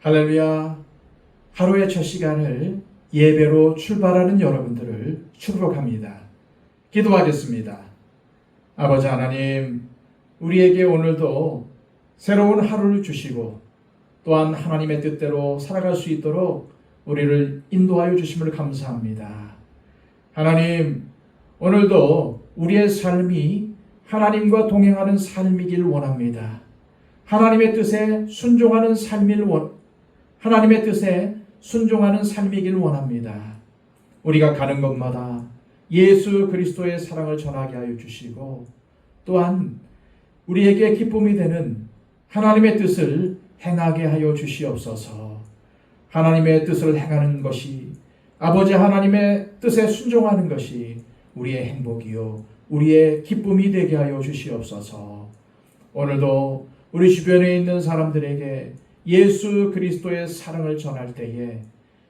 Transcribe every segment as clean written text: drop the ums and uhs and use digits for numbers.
할렐루야. 하루의 첫 시간을 예배로 출발하는 여러분들을 축복합니다. 기도하겠습니다. 아버지 하나님, 우리에게 오늘도 새로운 하루를 주시고 또한 하나님의 뜻대로 살아갈 수 있도록 우리를 인도하여 주심을 감사합니다. 하나님, 오늘도 우리의 삶이 하나님과 동행하는 삶이길 원합니다. 하나님의 뜻에 순종하는 하나님의 뜻에 순종하는 삶이길 원합니다. 우리가 가는 곳마다 예수 그리스도의 사랑을 전하게 하여 주시고 또한 우리에게 기쁨이 되는 하나님의 뜻을 행하게 하여 주시옵소서. 하나님의 뜻을 행하는 것이, 아버지 하나님의 뜻에 순종하는 것이 우리의 행복이요 우리의 기쁨이 되게 하여 주시옵소서. 오늘도 우리 주변에 있는 사람들에게 예수 그리스도의 사랑을 전할 때에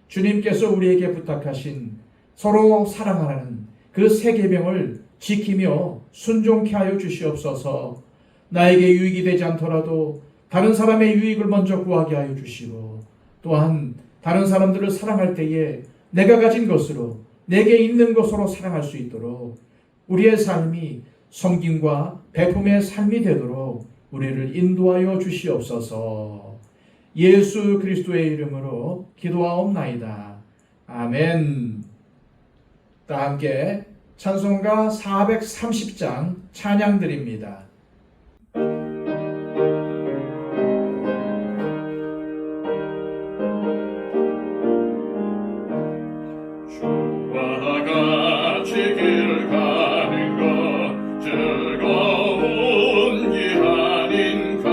주님께서 우리에게 부탁하신 서로 사랑하라는 그 세 계명을 지키며 순종케 하여 주시옵소서. 나에게 유익이 되지 않더라도 다른 사람의 유익을 먼저 구하게 하여 주시고 또한 다른 사람들을 사랑할 때에 내가 가진 것으로 내게 있는 것으로 사랑할 수 있도록 우리의 삶이 섬김과 베품의 삶이 되도록 우리를 인도하여 주시옵소서. 예수 그리스도의 이름으로 기도하옵나이다. 아멘. 다 함께 찬송가 430장 찬양 드립니다. 주와 같이 길 가는 것 즐거운 일 아닌가.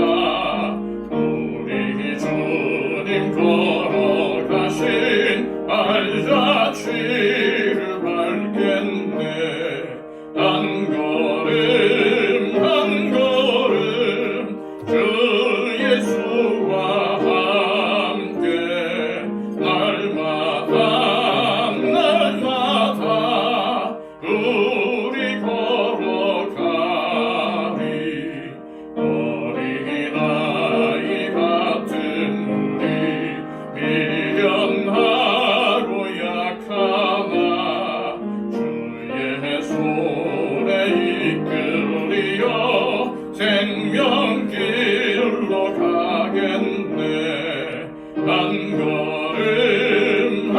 우리 주님 걸어가신 발자취를 밟겠네. 한 걸음 한 걸음 주 예수와 함께 날마다 우리 걸어가리. 어린아이 같은 우리 미련하고 약하나 주의 손에 이끌리어 생명길로 가겠네. 한 걸음 한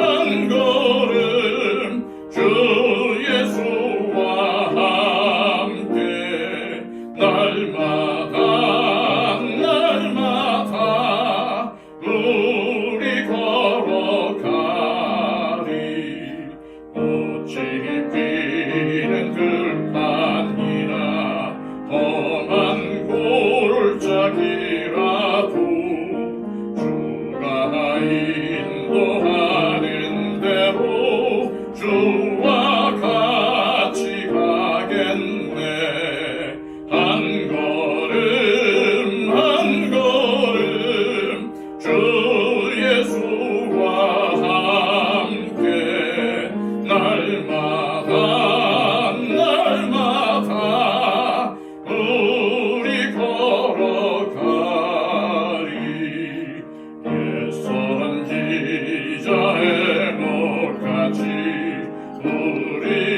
걸음 주 예수와 함께 날마다 우리 걸어가리. 꽃이 피는 들판이나 험한 골짜기라도 주가 인도하는 대로 주와 같이 가겠네. 한 걸음 한 걸음 주 예수와 함께 날마다 우리 걸어가리. 옛 선지자의 목까지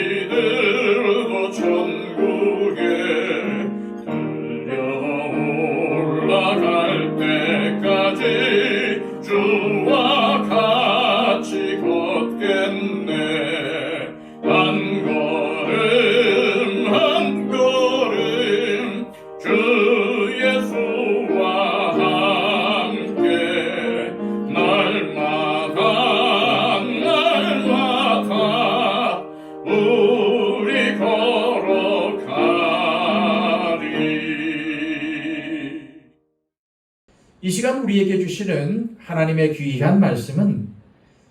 우리들도 천국에 들려올라갈 때까지 주와 같이 걷겠네. 한 걸음 한 걸음 주 예수와 함께 날마다 우리 걸어가리. 이 시간 우리에게 주시는 하나님의 귀한 말씀은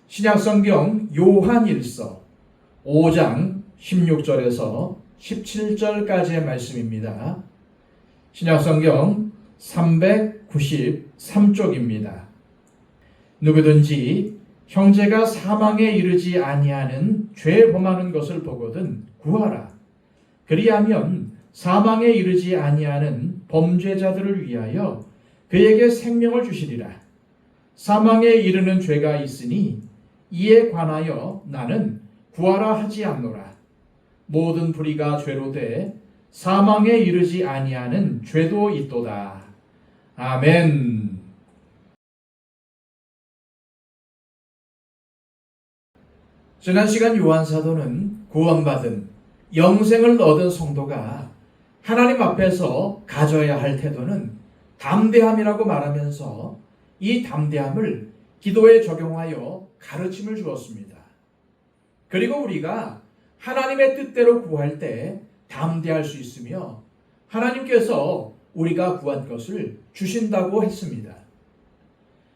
신약성경 요한일서 5장 16절에서 17절까지의 말씀입니다. 신약성경 393쪽입니다. 누구든지 형제가 사망에 이르지 아니하는 죄 범하는 것을 보거든 구하라. 그리하면 사망에 이르지 아니하는 범죄자들을 위하여 그에게 생명을 주시리라. 사망에 이르는 죄가 있으니 이에 관하여 나는 구하라 하지 않노라. 모든 불의가 죄로 돼 사망에 이르지 아니하는 죄도 있도다. 아멘. 지난 시간 요한사도는 구원받은 영생을 얻은 성도가 하나님 앞에서 가져야 할 태도는 담대함이라고 말하면서 이 담대함을 기도에 적용하여 가르침을 주었습니다. 그리고 우리가 하나님의 뜻대로 구할 때 담대할 수 있으며 하나님께서 우리가 구한 것을 주신다고 했습니다.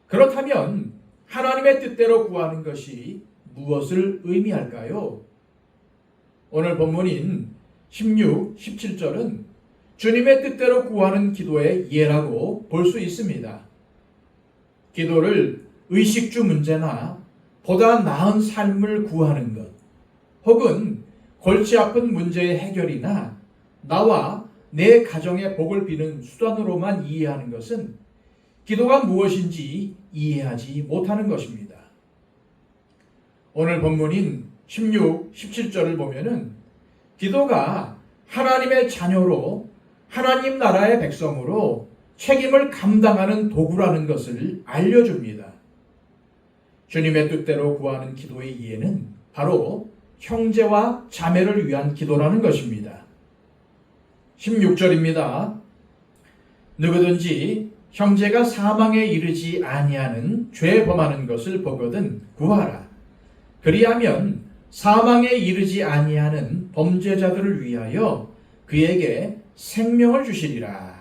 그렇다면 하나님의 뜻대로 구하는 것이 무엇을 의미할까요? 오늘 본문인 16, 17절은 주님의 뜻대로 구하는 기도의 예라고 볼 수 있습니다. 기도를 의식주 문제나 보다 나은 삶을 구하는 것, 혹은 골치 아픈 문제의 해결이나 나와 내 가정의 복을 비는 수단으로만 이해하는 것은 기도가 무엇인지 이해하지 못하는 것입니다. 오늘 본문인 16, 17절을 보면은 기도가 하나님의 자녀로 하나님 나라의 백성으로 책임을 감당하는 도구라는 것을 알려줍니다. 주님의 뜻대로 구하는 기도의 이해는 바로 형제와 자매를 위한 기도라는 것입니다. 16절입니다. 누구든지 형제가 사망에 이르지 아니하는 죄 범하는 것을 보거든 구하라. 그리하면 사망에 이르지 아니하는 범죄자들을 위하여 그에게 생명을 주시리라.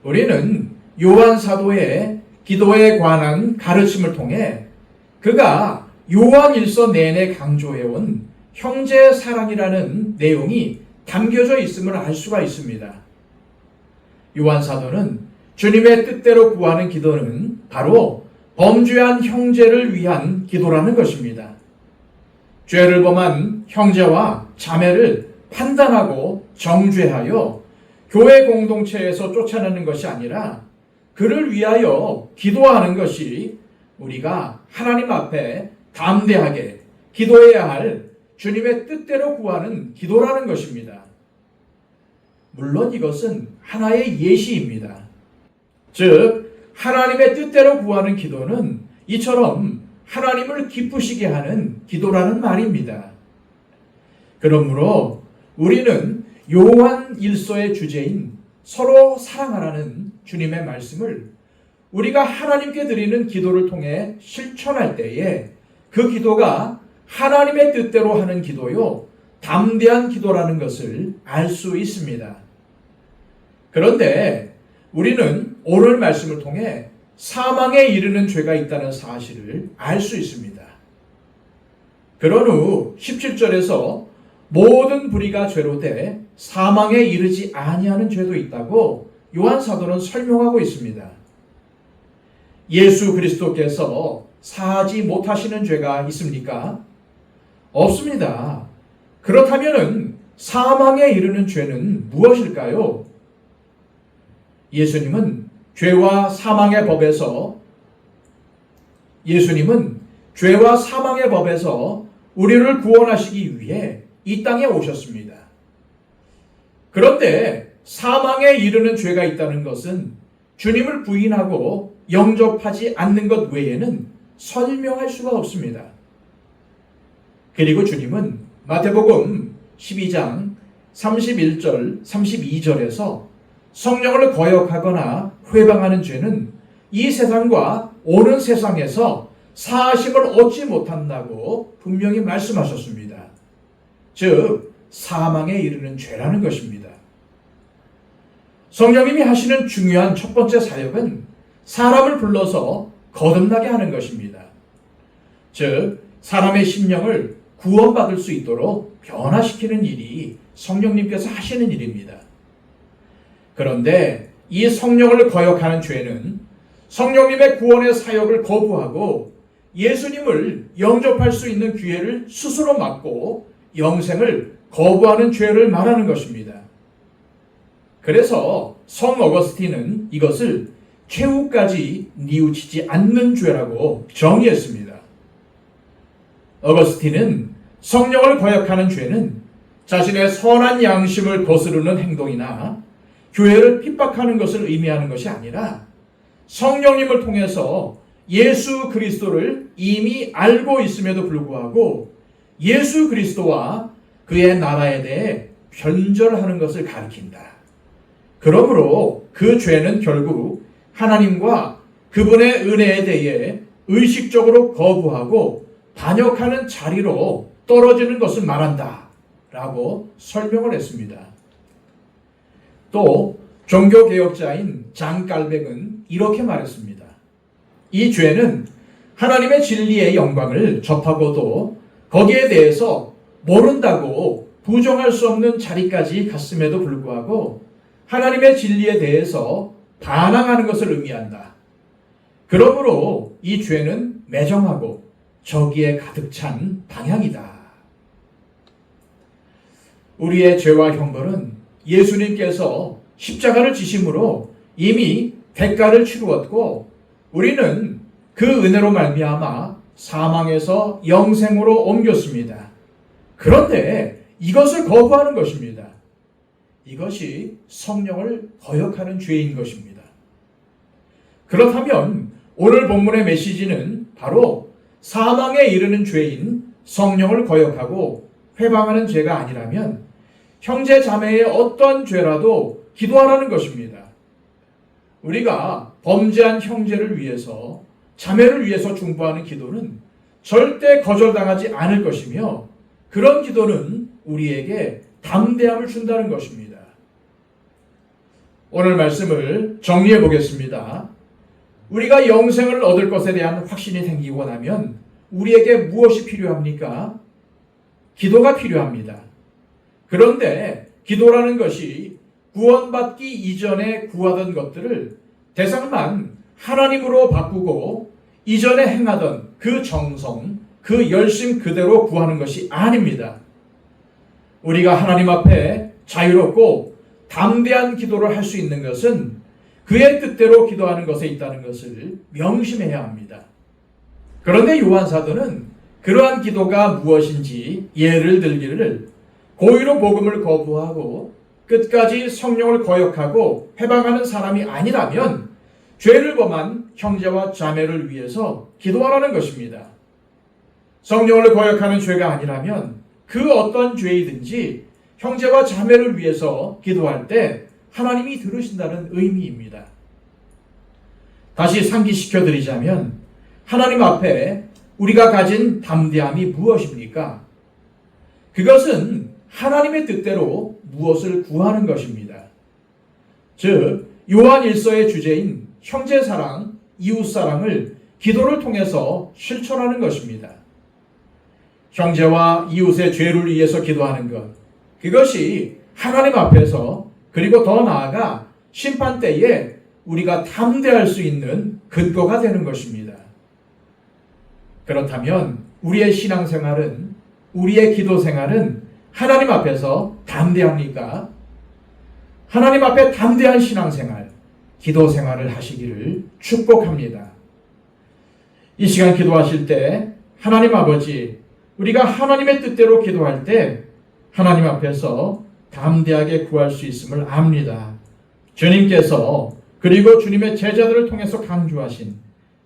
우리는 요한 사도의 기도에 관한 가르침을 통해 그가 요한일서 내내 강조해온 형제 사랑이라는 내용이 담겨져 있음을 알 수가 있습니다. 요한 사도는 주님의 뜻대로 구하는 기도는 바로 범죄한 형제를 위한 기도라는 것입니다. 죄를 범한 형제와 자매를 판단하고 정죄하여 교회 공동체에서 쫓아내는 것이 아니라 그를 위하여 기도하는 것이 우리가 하나님 앞에 담대하게 기도해야 할 주님의 뜻대로 구하는 기도라는 것입니다. 물론 이것은 하나의 예시입니다. 즉 하나님의 뜻대로 구하는 기도는 이처럼 하나님을 기쁘시게 하는 기도라는 말입니다. 그러므로 우리는 요한 1서의 주제인 서로 사랑하라는 주님의 말씀을 우리가 하나님께 드리는 기도를 통해 실천할 때에 그 기도가 하나님의 뜻대로 하는 기도요, 담대한 기도라는 것을 알 수 있습니다. 그런데 우리는 오늘 말씀을 통해 사망에 이르는 죄가 있다는 사실을 알 수 있습니다. 그런 후 17절에서 모든 불의가 죄로 돼 사망에 이르지 아니하는 죄도 있다고 요한 사도는 설명하고 있습니다. 예수 그리스도께서 사하지 못하시는 죄가 있습니까? 없습니다. 그렇다면 사망에 이르는 죄는 무엇일까요? 예수님은 죄와 사망의 법에서 우리를 구원하시기 위해 이 땅에 오셨습니다. 그런데 사망에 이르는 죄가 있다는 것은 주님을 부인하고 영접하지 않는 것 외에는 설명할 수가 없습니다. 그리고 주님은 마태복음 12장 31절, 32절에서 성령을 거역하거나 회방하는 죄는 이 세상과 오는 세상에서 사하심을 얻지 못한다고 분명히 말씀하셨습니다. 즉 사망에 이르는 죄라는 것입니다. 성령님이 하시는 중요한 첫 번째 사역은 사람을 불러서 거듭나게 하는 것입니다. 즉 사람의 심령을 구원받을 수 있도록 변화시키는 일이 성령님께서 하시는 일입니다. 그런데 이 성령을 거역하는 죄는 성령님의 구원의 사역을 거부하고 예수님을 영접할 수 있는 기회를 스스로 막고 영생을 거부하는 죄를 말하는 것입니다. 그래서 성 어거스틴은 이것을 최후까지 뉘우치지 않는 죄라고 정의했습니다. 어거스틴은 성령을 거역하는 죄는 자신의 선한 양심을 거스르는 행동이나 교회를 핍박하는 것을 의미하는 것이 아니라 성령님을 통해서 예수 그리스도를 이미 알고 있음에도 불구하고 예수 그리스도와 그의 나라에 대해 변절하는 것을 가리킨다. 그러므로 그 죄는 결국 하나님과 그분의 은혜에 대해 의식적으로 거부하고 반역하는 자리로 떨어지는 것을 말한다 라고 설명을 했습니다. 또 종교개혁자인 장 깔백은 이렇게 말했습니다. 이 죄는 하나님의 진리의 영광을 접하고도 거기에 대해서 모른다고 부정할 수 없는 자리까지 갔음에도 불구하고 하나님의 진리에 대해서 반항하는 것을 의미한다. 그러므로 이 죄는 매정하고 저기에 가득 찬 방향이다. 우리의 죄와 형벌은 예수님께서 십자가를 지심으로 이미 대가를 치루었고 우리는 그 은혜로 말미암아 사망에서 영생으로 옮겼습니다. 그런데 이것을 거부하는 것입니다. 이것이 성령을 거역하는 죄인 것입니다. 그렇다면 오늘 본문의 메시지는 바로 사망에 이르는 죄인 성령을 거역하고 회방하는 죄가 아니라면 형제 자매의 어떤 죄라도 기도하라는 것입니다. 우리가 범죄한 형제를 위해서 자매를 위해서 중보하는 기도는 절대 거절당하지 않을 것이며 그런 기도는 우리에게 담대함을 준다는 것입니다. 오늘 말씀을 정리해 보겠습니다. 우리가 영생을 얻을 것에 대한 확신이 생기고 나면 우리에게 무엇이 필요합니까? 기도가 필요합니다. 그런데 기도라는 것이 구원받기 이전에 구하던 것들을 대상만 하나님으로 바꾸고 이전에 행하던 그 정성, 그 열심 그대로 구하는 것이 아닙니다. 우리가 하나님 앞에 자유롭고 담대한 기도를 할 수 있는 것은 그의 뜻대로 기도하는 것에 있다는 것을 명심해야 합니다. 그런데 요한 사도는 그러한 기도가 무엇인지 예를 들기를 고의로 복음을 거부하고 끝까지 성령을 거역하고 회방하는 사람이 아니라면 죄를 범한 형제와 자매를 위해서 기도하라는 것입니다. 성령을 거역하는 죄가 아니라면 그 어떤 죄이든지 형제와 자매를 위해서 기도할 때 하나님이 들으신다는 의미입니다. 다시 상기시켜 드리자면 하나님 앞에 우리가 가진 담대함이 무엇입니까? 그것은 하나님의 뜻대로 무엇을 구하는 것입니다. 즉 요한 1서의 주제인 형제사랑, 이웃사랑을 기도를 통해서 실천하는 것입니다. 형제와 이웃의 죄를 위해서 기도하는 것, 그것이 하나님 앞에서 그리고 더 나아가 심판 때에 우리가 담대할 수 있는 근거가 되는 것입니다. 그렇다면 우리의 신앙생활은, 우리의 기도생활은 하나님 앞에서 담대합니까? 하나님 앞에 담대한 신앙생활, 기도생활을 하시기를 축복합니다. 이 시간 기도하실 때 하나님 아버지, 우리가 하나님의 뜻대로 기도할 때 하나님 앞에서 담대하게 구할 수 있음을 압니다. 주님께서 그리고 주님의 제자들을 통해서 강조하신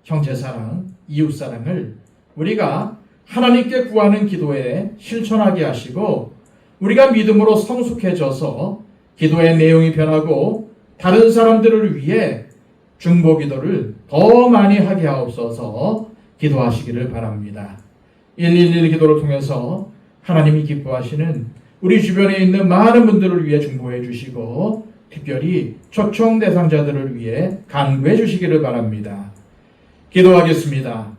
형제사랑, 이웃사랑을 우리가 하나님께 구하는 기도에 실천하게 하시고 우리가 믿음으로 성숙해져서 기도의 내용이 변하고 다른 사람들을 위해 중보기도를 더 많이 하게 하옵소서. 기도하시기를 바랍니다. 111 기도를 통해서 하나님이 기뻐하시는 우리 주변에 있는 많은 분들을 위해 중보해 주시고 특별히 초청 대상자들을 위해 간구해 주시기를 바랍니다. 기도하겠습니다.